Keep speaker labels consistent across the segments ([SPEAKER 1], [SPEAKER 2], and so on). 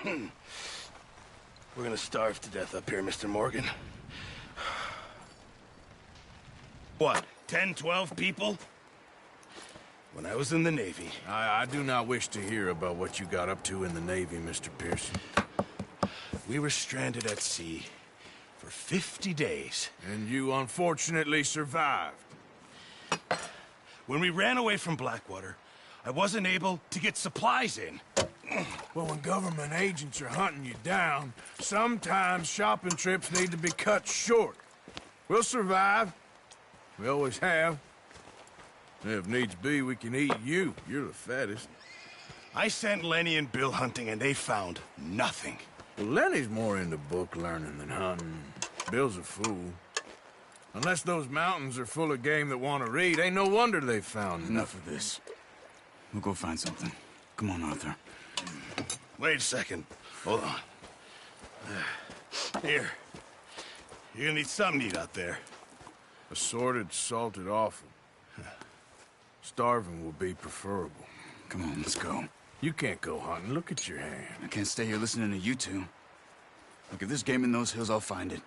[SPEAKER 1] We're gonna starve to death up here, Mr. Morgan. What, 10, 12 people? When I was in the Navy...
[SPEAKER 2] I do not wish to hear about what you got up to in the Navy, Mr. Pearson.
[SPEAKER 1] We were stranded at sea for 50 days.
[SPEAKER 2] And you unfortunately survived.
[SPEAKER 1] When we ran away from Blackwater, I wasn't able to get supplies in.
[SPEAKER 2] Well, when government agents are hunting you down, sometimes shopping trips need to be cut short. We'll survive. We always have. If needs be, we can eat you. You're the fattest.
[SPEAKER 1] I sent Lenny and Bill hunting, and they found nothing.
[SPEAKER 2] Well, Lenny's more into book learning than hunting. Bill's a fool. Unless those mountains are full of game that want to read, ain't no wonder they found
[SPEAKER 3] Enough of this. We'll go find something. Come on, Arthur.
[SPEAKER 1] Wait a second. Hold on. Here. You're gonna need something to eat out there.
[SPEAKER 2] Assorted, salted offal. Starving will be preferable.
[SPEAKER 3] Come on, let's go.
[SPEAKER 2] You can't go hunting. Look at your hand.
[SPEAKER 3] I can't stay here listening to you two. Look, if there's game in those hills, I'll find it.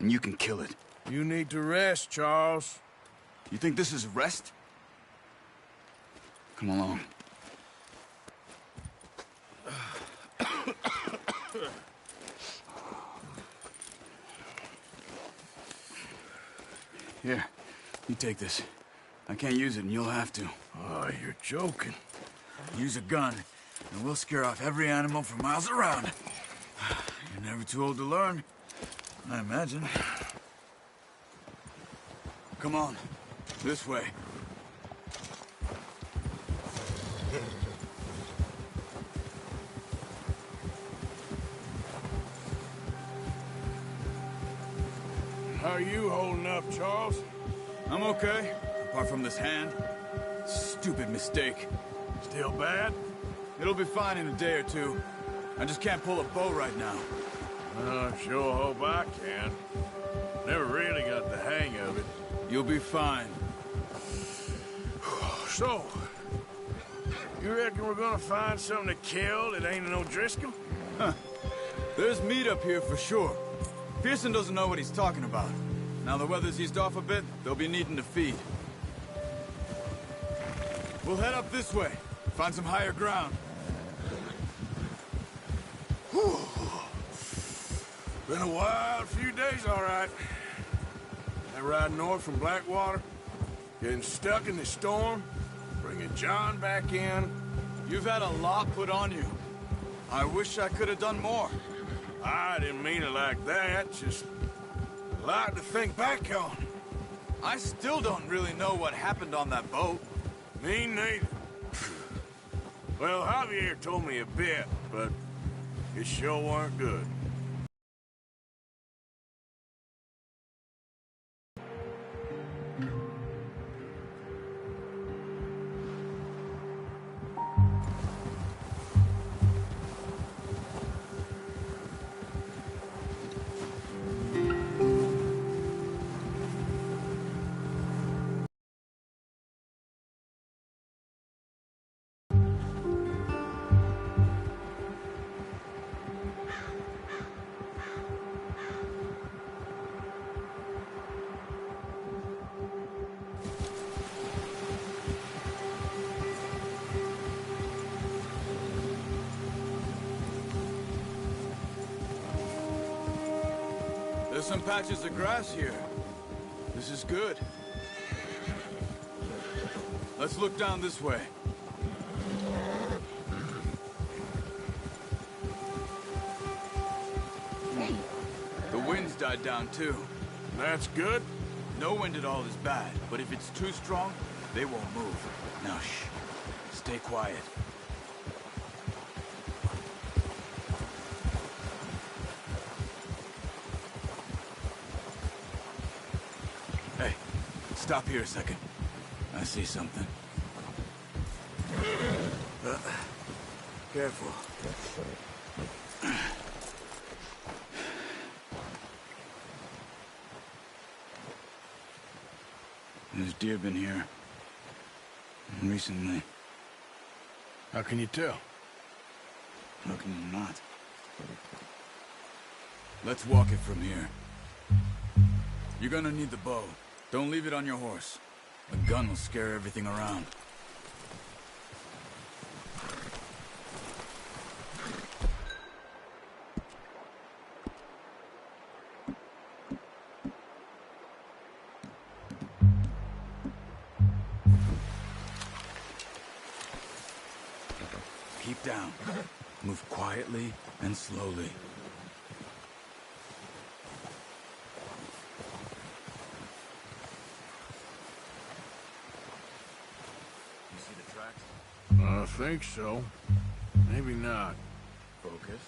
[SPEAKER 3] And you can kill it.
[SPEAKER 2] You need to rest, Charles.
[SPEAKER 3] You think this is rest? Come along. Here, you take this. I can't use it, and you'll have to.
[SPEAKER 2] Oh, you're joking.
[SPEAKER 3] Use a gun, and we'll scare off every animal for miles around. You're never too old to learn, I imagine. Come on, this way.
[SPEAKER 2] How are you holding up, Charles?
[SPEAKER 3] I'm okay, apart from this hand. Stupid mistake.
[SPEAKER 2] Still bad?
[SPEAKER 3] It'll be fine in a day or two. I just can't pull a bow right now.
[SPEAKER 2] I sure hope I can. Never really got the hang of it.
[SPEAKER 3] You'll be fine.
[SPEAKER 2] So, you reckon we're gonna find something to kill that ain't no Driscoll?
[SPEAKER 3] Huh. There's meat up here for sure. Pearson doesn't know what he's talking about. Now the weather's eased off a bit, they'll be needing to feed. We'll head up this way. Find some higher ground.
[SPEAKER 2] Whew. Been a wild few days, all right. That ride north from Blackwater, getting stuck in the storm, bringing John back in.
[SPEAKER 3] You've had a lot put on you. I wish I could have done more.
[SPEAKER 2] I didn't mean it like that, just a lot to think back on.
[SPEAKER 3] I still don't really know what happened on that boat.
[SPEAKER 2] Me neither. Well, Javier told me a bit, but it sure weren't good.
[SPEAKER 3] There's some patches of grass here. This is good. Let's look down this way. The wind's died down too.
[SPEAKER 2] That's good.
[SPEAKER 3] No wind at all is bad, but if it's too strong, they won't move. Now shh. Stay quiet. Hey, stop here a second. I see something. Careful. There's deer been here. Recently.
[SPEAKER 2] How can you tell?
[SPEAKER 3] How can you not? Let's walk it from here. You're gonna need the bow. Don't leave it on your horse. A gun will scare everything around. Keep down. Move quietly and slowly. You see the tracks?
[SPEAKER 2] I think so. Maybe not.
[SPEAKER 3] Focus.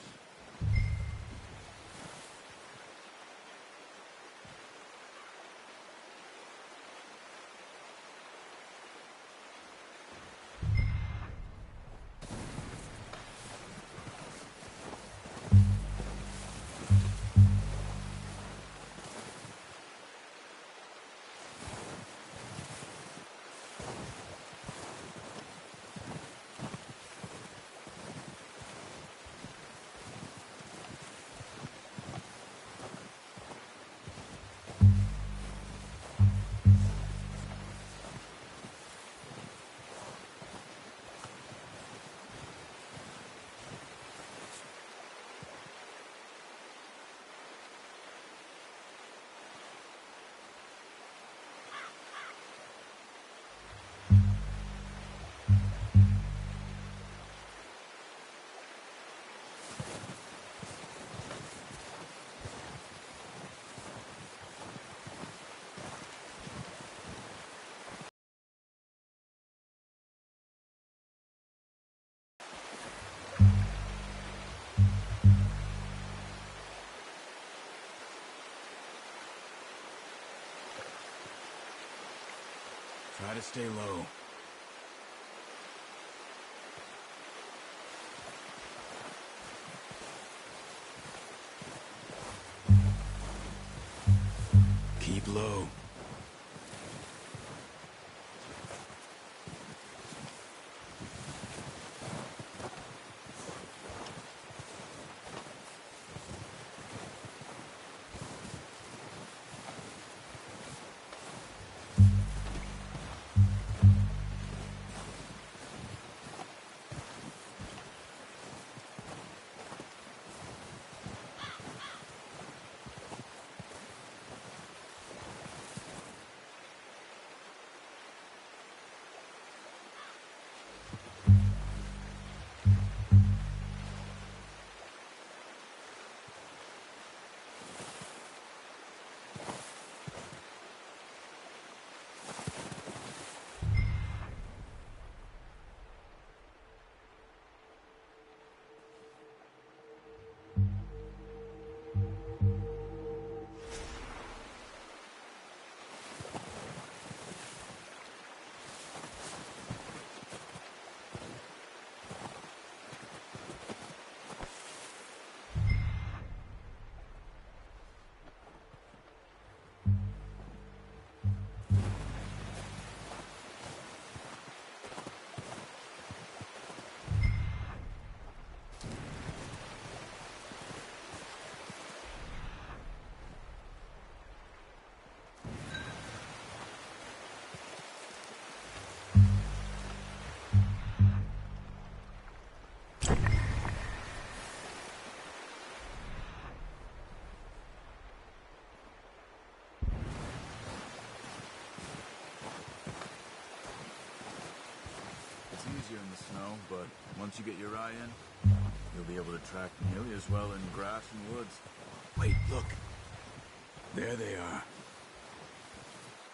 [SPEAKER 3] Try to stay low. Keep low. It's easier in the snow, but once you get your eye in, you'll be able to track nearly as well in grass and woods. Wait, look. There they are.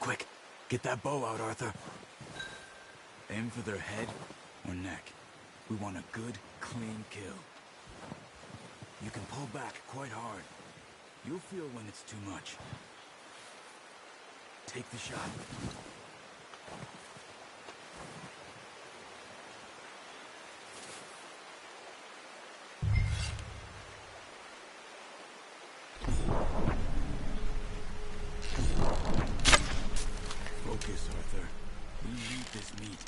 [SPEAKER 3] Quick, get that bow out, Arthur. Aim for their head or neck. We want a good, clean kill. You can pull back quite hard. You'll feel when it's too much. Take the shot. Focus, Arthur. We need this meat.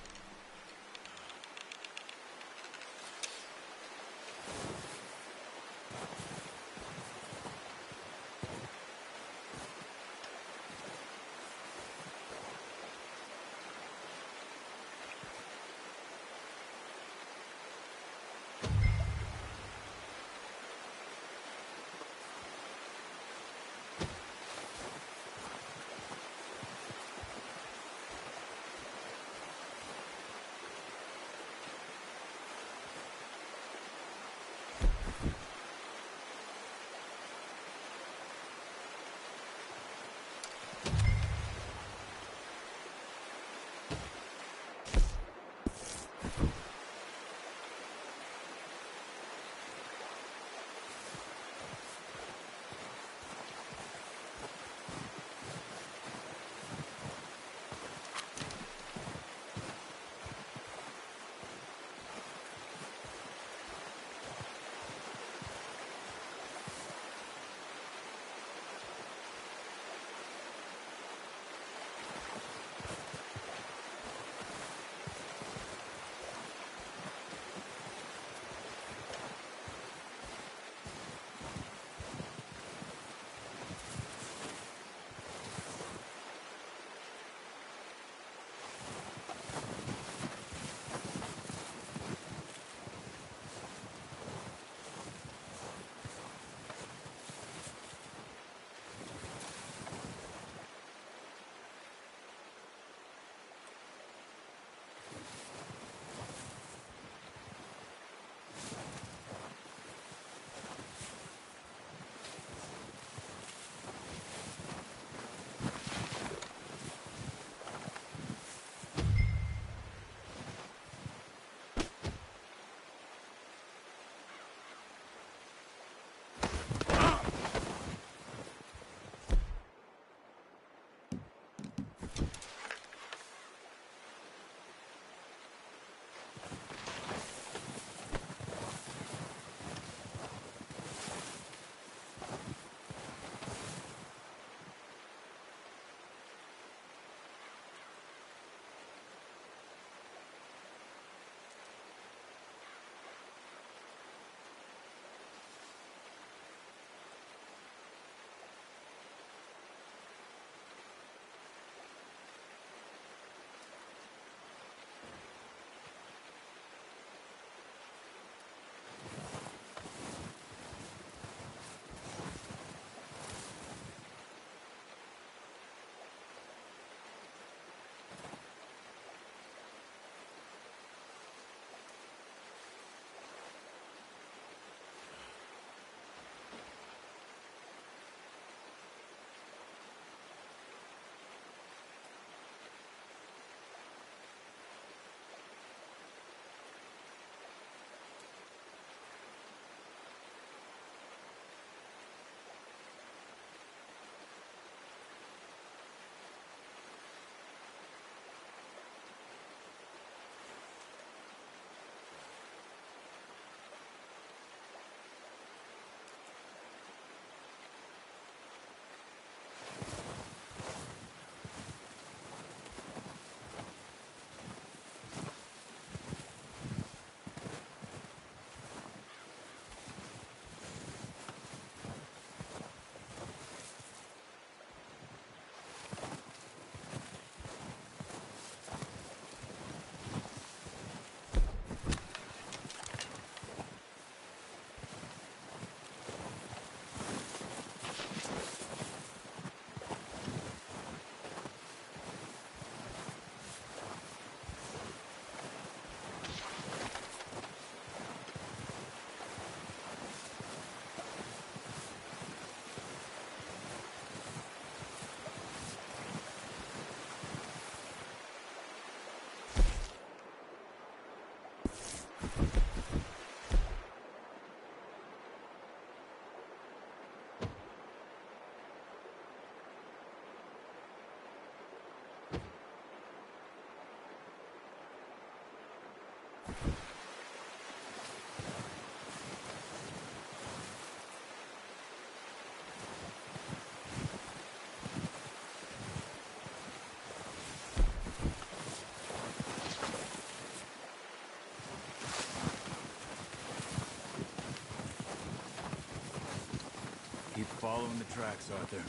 [SPEAKER 3] Keep following the tracks, Arthur.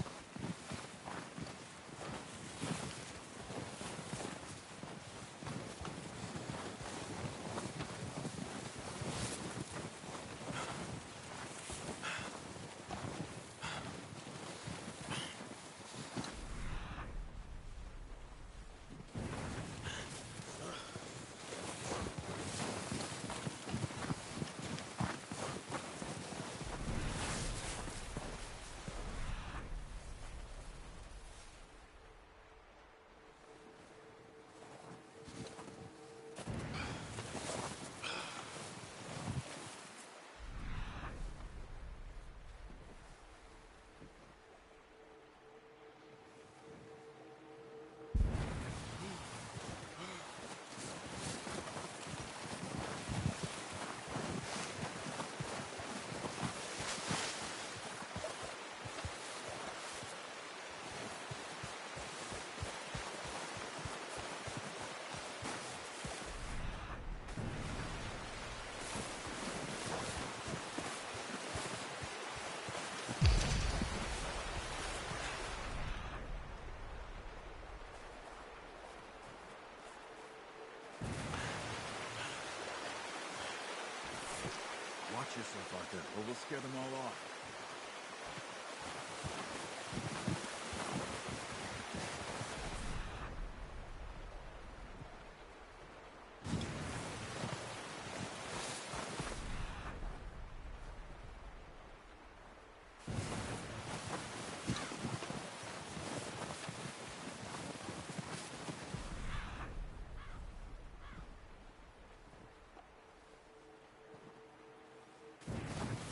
[SPEAKER 3] yourself out there, or we'll scare them all off.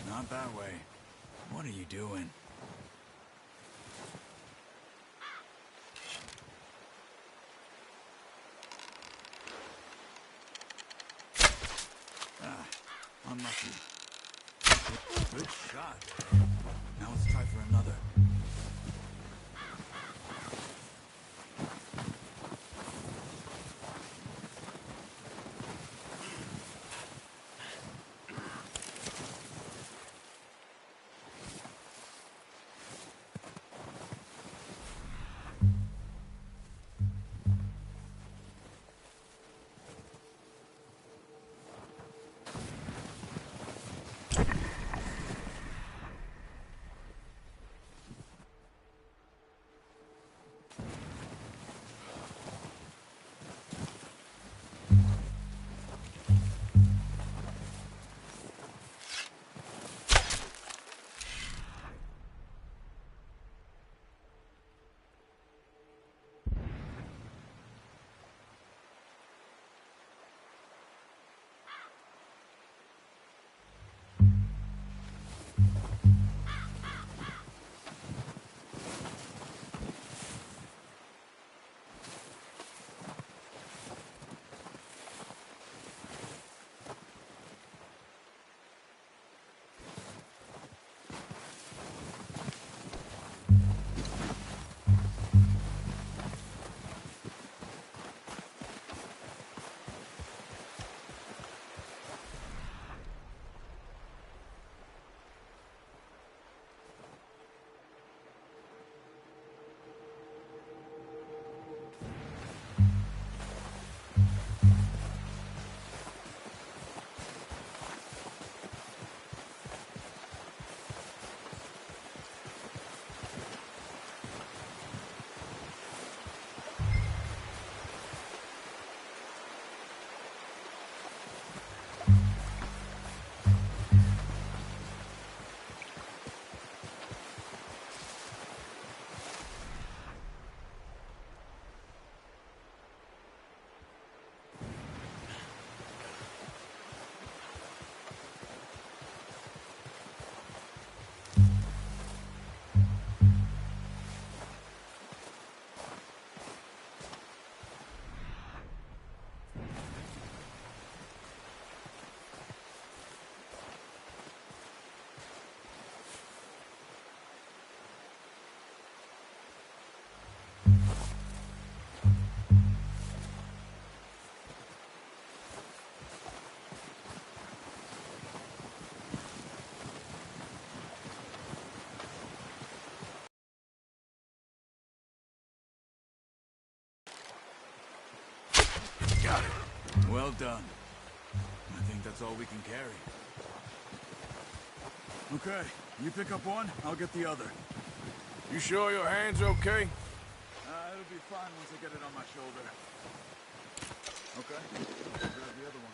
[SPEAKER 3] Not that way. What are you doing? Ah, unlucky. Good shot. Now let's try for another.
[SPEAKER 1] Got it.
[SPEAKER 3] Well done. I think that's all we can carry. Okay, you pick up one, I'll get the other.
[SPEAKER 2] You sure your hand's okay?
[SPEAKER 3] It'll be fine once I get it on my shoulder. Okay, I'll grab the other one.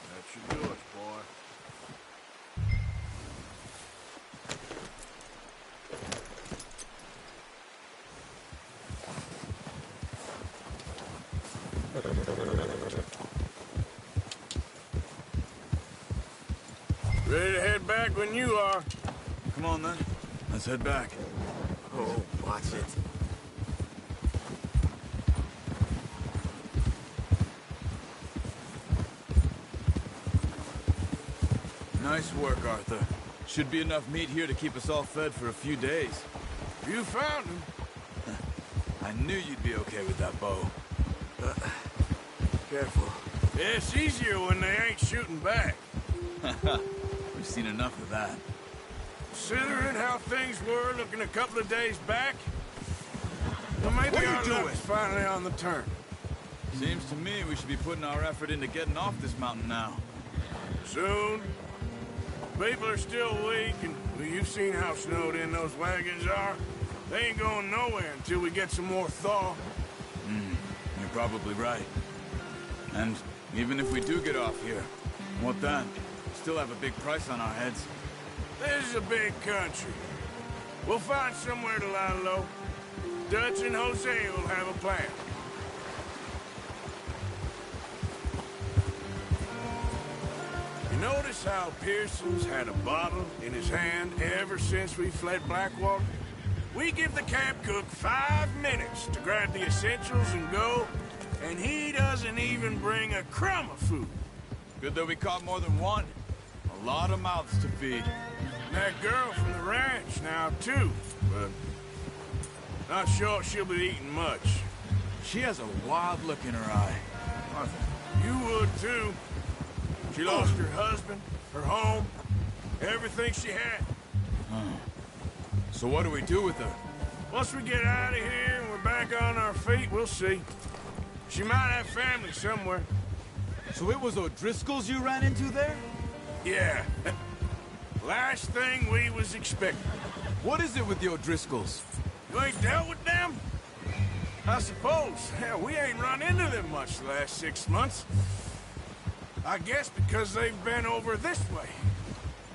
[SPEAKER 2] That should do it, boy. back when you are.
[SPEAKER 3] Come on, then. Let's head back.
[SPEAKER 4] Oh, watch it.
[SPEAKER 3] Nice work, Arthur. Should be enough meat here to keep us all fed for a few days.
[SPEAKER 2] You found him.
[SPEAKER 3] I knew you'd be okay with that bow.
[SPEAKER 4] Careful.
[SPEAKER 2] It's easier when they ain't shooting back.
[SPEAKER 3] We've seen enough of that.
[SPEAKER 2] Considering how things were looking a couple of days back, well, maybe
[SPEAKER 1] What are you
[SPEAKER 2] our
[SPEAKER 1] doing?
[SPEAKER 2] luck's finally on the turn.
[SPEAKER 3] Seems to me we should be putting our effort into getting off this mountain now.
[SPEAKER 2] Soon. People are still weak, and well, you've seen how snowed in those wagons are. They ain't going nowhere until we get some more thaw.
[SPEAKER 3] You're probably right. And even if we do get off here, what then? Still have a big price on our heads.
[SPEAKER 2] This is a big country. We'll find somewhere to lie low. Dutch and Jose will have a plan. You notice how Pearson's had a bottle in his hand ever since we fled Blackwater? We give the camp cook 5 minutes to grab the essentials and go, and he doesn't even bring a crumb of food.
[SPEAKER 3] Good that we caught more than one. A lot of mouths to feed.
[SPEAKER 2] And that girl from the ranch now, too, but not sure she'll be eating much.
[SPEAKER 3] She has a wild look in her eye. Arthur.
[SPEAKER 2] You would, too. She lost her husband, her home, everything she had.
[SPEAKER 3] So what do we do with her?
[SPEAKER 2] Once we get out of here and we're back on our feet, we'll see. She might have family somewhere.
[SPEAKER 3] So it was O'Driscoll's you ran into there?
[SPEAKER 2] Yeah. Last thing we was expecting.
[SPEAKER 3] What is it with the O'Driscolls?
[SPEAKER 2] You ain't dealt with them? I suppose. Hell, we ain't run into them much the last 6 months. I guess because they've been over this way.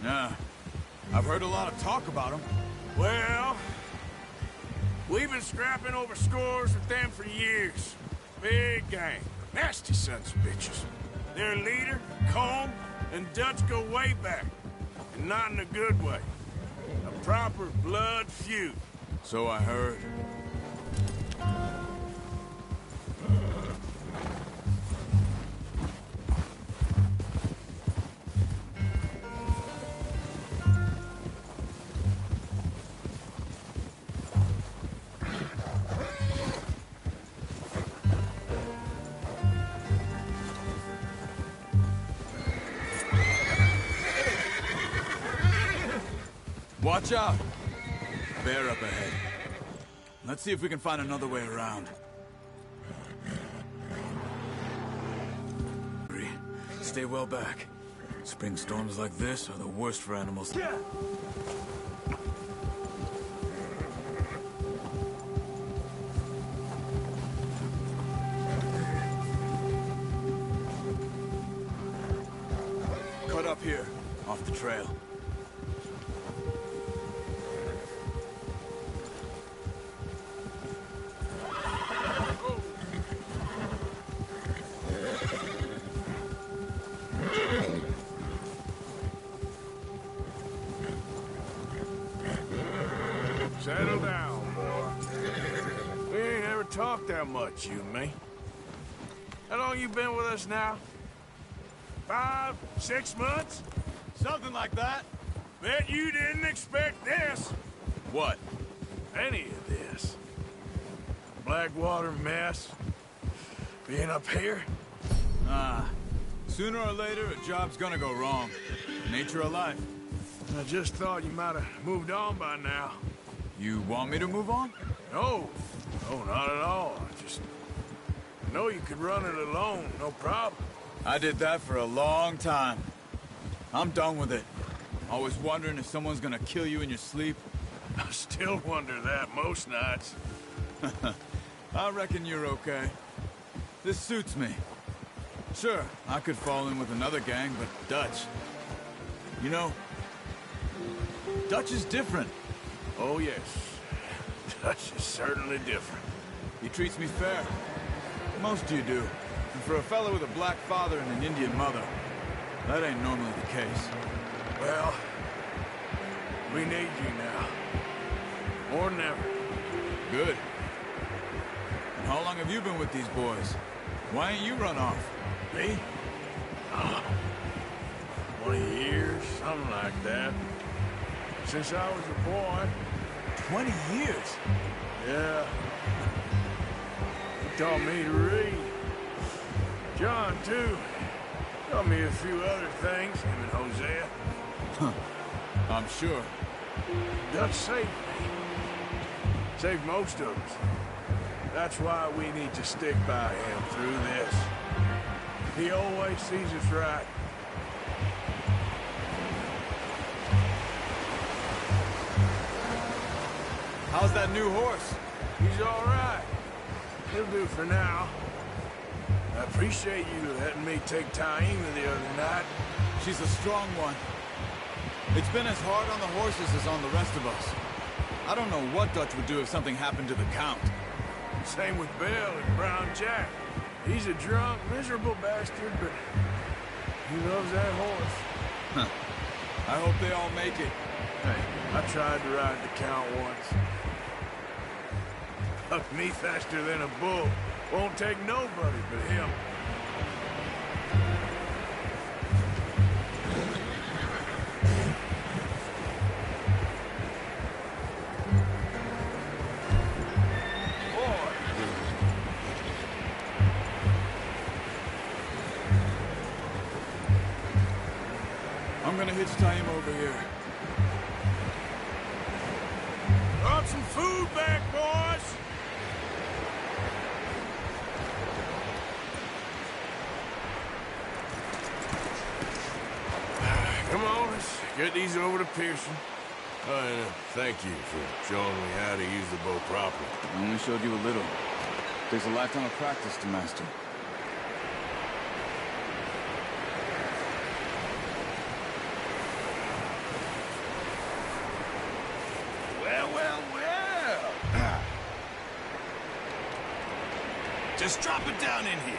[SPEAKER 3] Yeah. I've heard a lot of talk about them.
[SPEAKER 2] Well, we've been scrapping over scores with them for years. Big gang. Nasty sons of bitches. Their leader, Combe, and Dutch go way back. And not in a good way. A proper blood feud.
[SPEAKER 3] So I heard. Watch out! Bear up ahead. Let's see if we can find another way around. Stay well back. Spring storms like this are the worst for animals. Yeah. Cut up here, off the trail.
[SPEAKER 2] Settle down, boy. We ain't ever talked that much, you and me. How long you been with us now? 5, 6 months?
[SPEAKER 3] Something like that.
[SPEAKER 2] Bet you didn't expect this.
[SPEAKER 3] What?
[SPEAKER 2] Any of this. Blackwater mess. Being up here.
[SPEAKER 3] Sooner or later, a job's gonna go wrong. Nature of life.
[SPEAKER 2] I just thought you might have moved on by now.
[SPEAKER 3] You want me to move on?
[SPEAKER 2] No. No, not at all. I just know you could run it alone, no problem.
[SPEAKER 3] I did that for a long time. I'm done with it. Always wondering if someone's gonna kill you in your sleep.
[SPEAKER 2] I still wonder that most nights.
[SPEAKER 3] I reckon you're okay. This suits me. Sure, I could fall in with another gang, but Dutch... You know, Dutch is different.
[SPEAKER 2] Oh, yes. Dutch is certainly different.
[SPEAKER 3] He treats me fair. Most of you do. And for a fella with a black father and an Indian mother, that ain't normally the case.
[SPEAKER 2] Well, We need you now. More than ever.
[SPEAKER 3] Good. And how long have you been with these boys? Why ain't you run off?
[SPEAKER 2] Me? 20 years, something like that. Since I was a boy.
[SPEAKER 3] 20 years?
[SPEAKER 2] Yeah. He taught me to read. John, too. Taught me a few other things, him and Hosea.
[SPEAKER 3] I'm sure.
[SPEAKER 2] Dutch saved me. Saved most of us. That's why we need to stick by him through this. He always sees us right.
[SPEAKER 3] How's that new horse?
[SPEAKER 2] He's all right. He'll do for now. I appreciate you letting me take Taima the other night.
[SPEAKER 3] She's a strong one. It's been as hard on the horses as on the rest of us. I don't know what Dutch would do if something happened to the Count.
[SPEAKER 2] Same with Bill and Brown Jack. He's a drunk, miserable bastard, but he loves that horse.
[SPEAKER 3] Huh. I hope they all make it.
[SPEAKER 2] Hey, I tried to ride the Count once. Hucked me faster than a bull. Won't take nobody but him.
[SPEAKER 3] I'm gonna hitch Taima over here.
[SPEAKER 2] Brought some food back, boys! Come on, let's get these over to Pearson.
[SPEAKER 5] Oh, and thank you for showing me how to use the bow properly.
[SPEAKER 3] I only showed you a little. Takes a lifetime of practice to master.
[SPEAKER 1] Well. Just drop it down in here.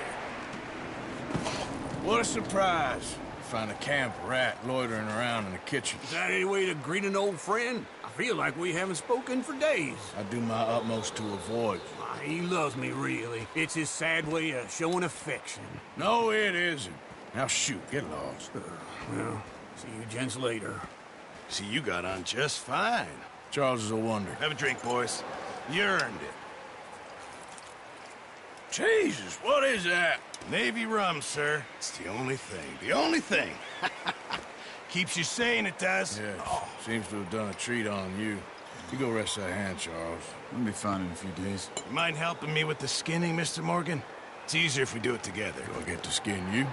[SPEAKER 2] What a surprise. Find a camp rat loitering around in the kitchen.
[SPEAKER 4] Is that any way to greet an old friend? I feel like we haven't spoken for days.
[SPEAKER 2] I do my utmost to avoid.
[SPEAKER 4] He loves me, really. It's his sad way of showing affection.
[SPEAKER 2] No, it isn't. Now shoot, get lost.
[SPEAKER 4] Well, see you gents later.
[SPEAKER 1] See, you got on just fine.
[SPEAKER 2] Charles is a wonder.
[SPEAKER 1] Have a drink, boys. You earned it.
[SPEAKER 2] Jesus, what is that?
[SPEAKER 1] Navy rum, sir. It's the only thing. The only thing. Keeps you sane, it does.
[SPEAKER 2] Yes, seems to have done a treat on you. You go rest that hand, Charles.
[SPEAKER 3] We'll be fine in a few days.
[SPEAKER 1] You mind helping me with the skinning, Mr. Morgan? It's easier if we do it together.
[SPEAKER 2] Do I get to skin you?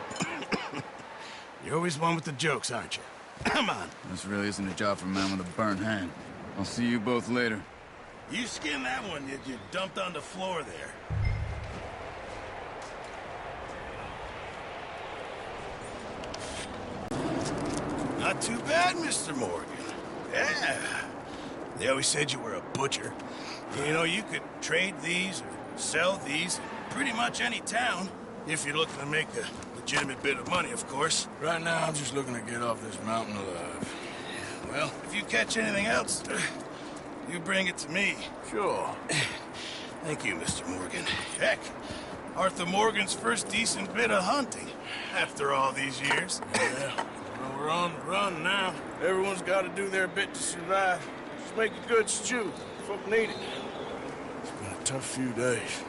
[SPEAKER 1] You're always one with the jokes, aren't you? Come on.
[SPEAKER 3] This really isn't a job for a man with a burnt hand. I'll see you both later.
[SPEAKER 1] You skinned that one you dumped on the floor there. Not too bad, Mr. Morgan. Yeah. They always said you were a butcher. You know, you could trade these or sell these in pretty much any town, if you're looking to make a legitimate bit of money, of course.
[SPEAKER 2] Right now, I'm just looking to get off this mountain alive.
[SPEAKER 1] Well, if you catch anything else, you bring it to me.
[SPEAKER 2] Sure.
[SPEAKER 1] Thank you, Mr. Morgan. Heck, Arthur Morgan's first decent bit of hunting, after all these years.
[SPEAKER 2] Yeah. Well, we're on the run now. Everyone's got to do their bit to survive. Just make a good stew. Folk need it. It's been a tough few days.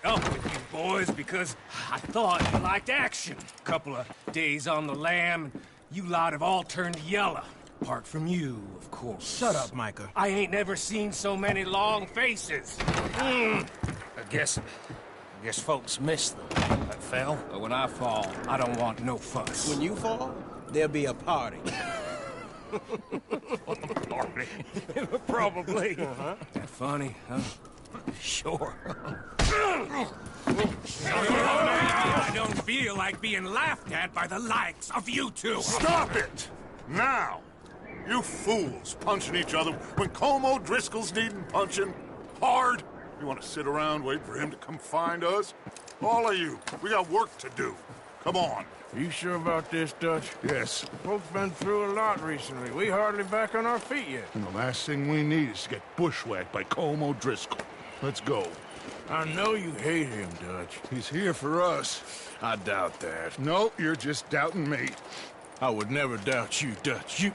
[SPEAKER 6] Up with you boys because I thought you liked action. Couple of days on the lam, and you lot have all turned yellow. Apart from you, of course.
[SPEAKER 2] Shut up, Micah.
[SPEAKER 6] I ain't never seen so many long faces. I guess folks miss them. I fell, but when I fall, I don't want no fuss.
[SPEAKER 7] When you fall, there'll be a party.
[SPEAKER 6] Party. Probably. That funny, huh? Sure. I don't feel like being laughed at by the likes of you two.
[SPEAKER 8] Stop it! Now! You fools punching each other when Como Driscoll's needing punching hard. You want to sit around waiting for him to come find us? All of you, we got work to do. Come on.
[SPEAKER 2] You sure about this, Dutch?
[SPEAKER 8] Yes.
[SPEAKER 2] Folks been through a lot recently. We hardly back on our feet yet.
[SPEAKER 8] And the last thing we need is to get bushwhacked by Como Driscoll. Let's go.
[SPEAKER 2] I know you hate him, Dutch.
[SPEAKER 8] He's here for us.
[SPEAKER 2] I doubt that.
[SPEAKER 8] No, you're just doubting me.
[SPEAKER 2] I would never doubt you, Dutch. You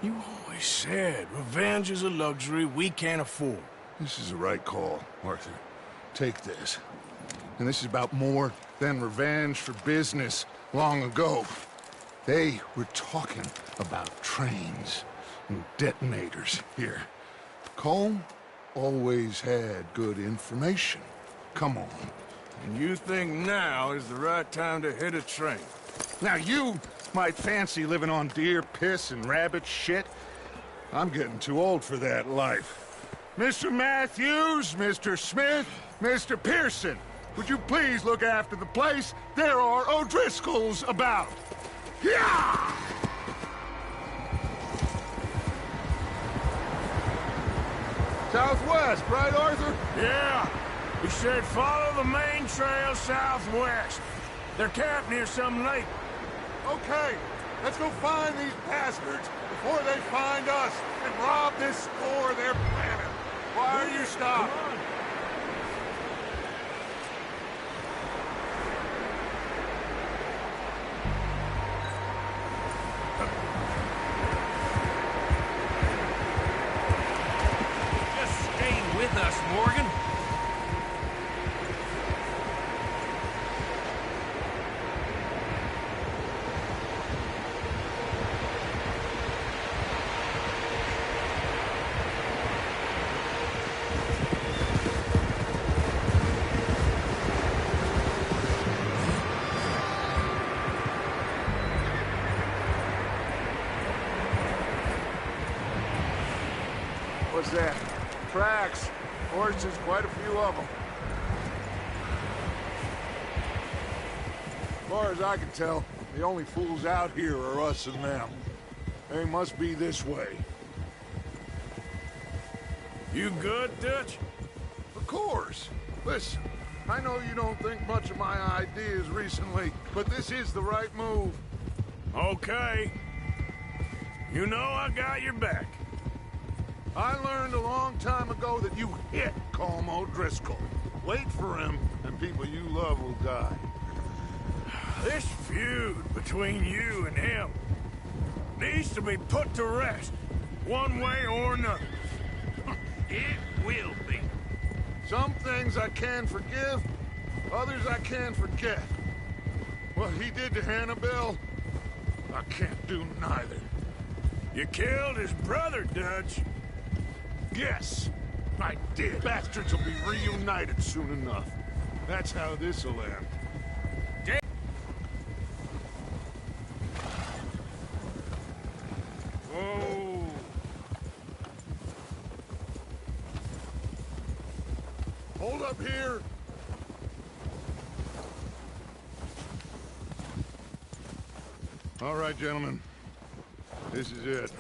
[SPEAKER 2] always said revenge is a luxury we can't afford.
[SPEAKER 8] This is the right call, Arthur. Take this. And this is about more than revenge for business long ago. They were talking about trains and detonators here. Colm always had good information. Come on.
[SPEAKER 2] And you think now is the right time to hit a train?
[SPEAKER 8] Now you might fancy living on deer piss and rabbit shit. I'm getting too old for that life. Mr. Matthews, Mr. Smith, Mr. Pearson, would you please look after the place? There are O'Driscolls about. Yeah! Southwest, right, Arthur?
[SPEAKER 2] Yeah. He said follow the main trail southwest. They're camped near some lake.
[SPEAKER 8] Okay, let's go find these bastards before they find us and rob this store they're planning. Why are you stopped?
[SPEAKER 6] Just stay with us, Morgan.
[SPEAKER 8] What's that? Tracks. Horses, quite a few of them. As far as I can tell, the only fools out here are us and them. They must be this way.
[SPEAKER 2] You good, Dutch?
[SPEAKER 8] Of course. Listen, I know you don't think much of my ideas recently, but this is the right move.
[SPEAKER 2] Okay. You know I got your back.
[SPEAKER 8] I learned a long time ago that you hit Colm O'Driscoll. Wait for him, and people you love will die.
[SPEAKER 2] This feud between you and him needs to be put to rest, one way or another.
[SPEAKER 6] It will be.
[SPEAKER 8] Some things I can forgive, others I can forget. What he did to Annabelle, I can't do neither.
[SPEAKER 2] You killed his brother, Dutch.
[SPEAKER 8] Yes, I did. Bastards will be reunited soon enough. That's how this'll end.
[SPEAKER 2] Whoa.
[SPEAKER 8] Hold up here. All right, gentlemen. This is it.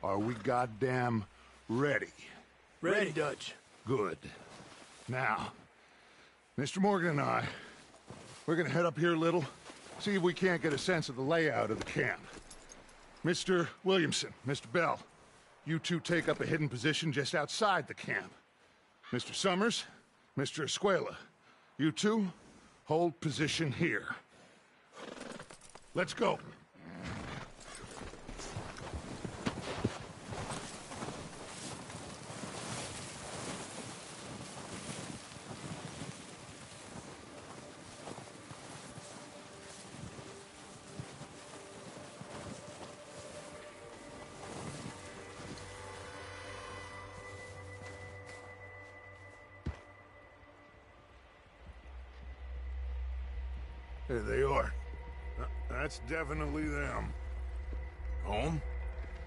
[SPEAKER 8] Are we goddamn ready?
[SPEAKER 2] Ready, Dutch.
[SPEAKER 8] Good. Now, Mr. Morgan and I, we're gonna head up here a little, see if we can't get a sense of the layout of the camp. Mr. Williamson, Mr. Bell, you two take up a hidden position just outside the camp. Mr. Summers, Mr. Escuela, you two hold position here. Let's go.
[SPEAKER 2] There they are. That's definitely them.
[SPEAKER 5] Home?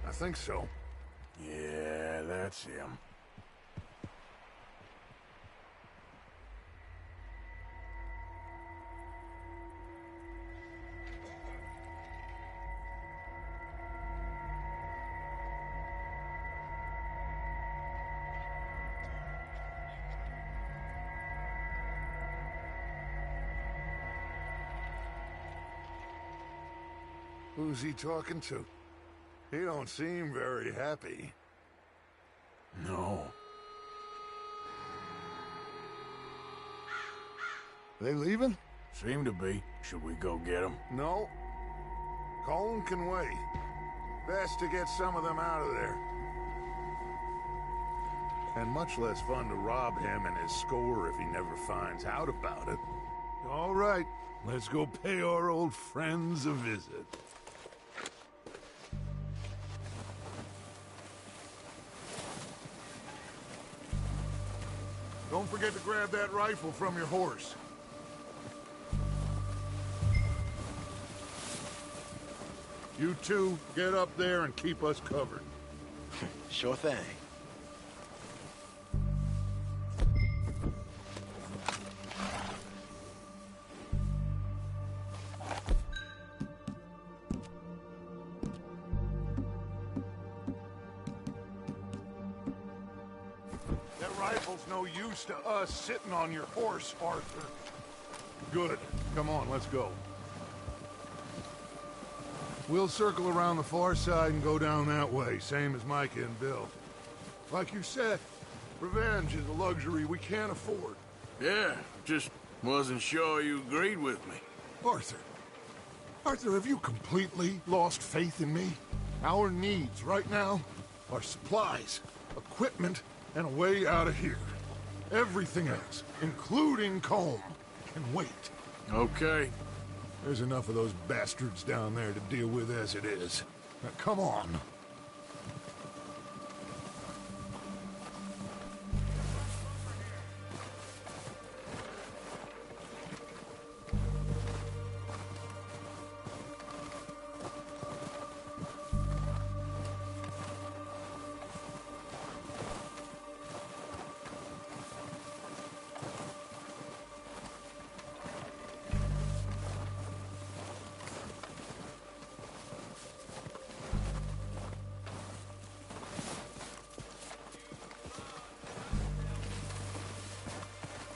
[SPEAKER 2] I think so.
[SPEAKER 5] Yeah, that's him.
[SPEAKER 2] Who's he talking to? He don't seem very happy.
[SPEAKER 5] No.
[SPEAKER 2] They leaving?
[SPEAKER 5] Seem to be. Should we go get him?
[SPEAKER 2] No. Colin can wait. Best to get some of them out of there. And much less fun to rob him and his score if he never finds out about it. All right, let's go pay our old friends a visit. Don't forget to grab that rifle from your horse. You two, get up there and keep us covered.
[SPEAKER 7] Sure thing.
[SPEAKER 2] That rifle's no use to us sitting on your horse, Arthur. Good. Come on, let's go. We'll circle around the far side and go down that way, same as Micah and Bill. Like you said, revenge is a luxury we can't afford.
[SPEAKER 5] Yeah, just wasn't sure you agreed with me.
[SPEAKER 2] Arthur. Arthur, have you completely lost faith in me? Our needs right now are supplies, equipment, and a way out of here. Everything else, including Colm, can wait.
[SPEAKER 5] Okay.
[SPEAKER 2] There's enough of those bastards down there to deal with as it is. Now, come on.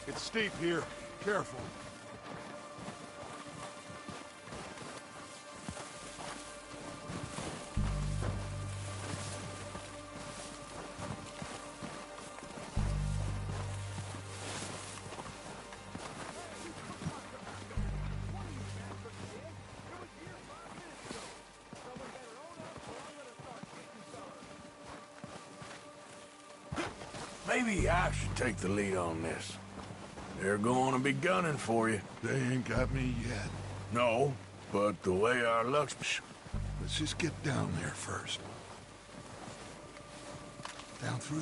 [SPEAKER 2] It's steep here. Careful.
[SPEAKER 5] Maybe I should take the lead on this. They're going to be gunning for you.
[SPEAKER 2] They ain't got me yet.
[SPEAKER 5] No, but the way our luck's...
[SPEAKER 2] Let's just get down there first. Down through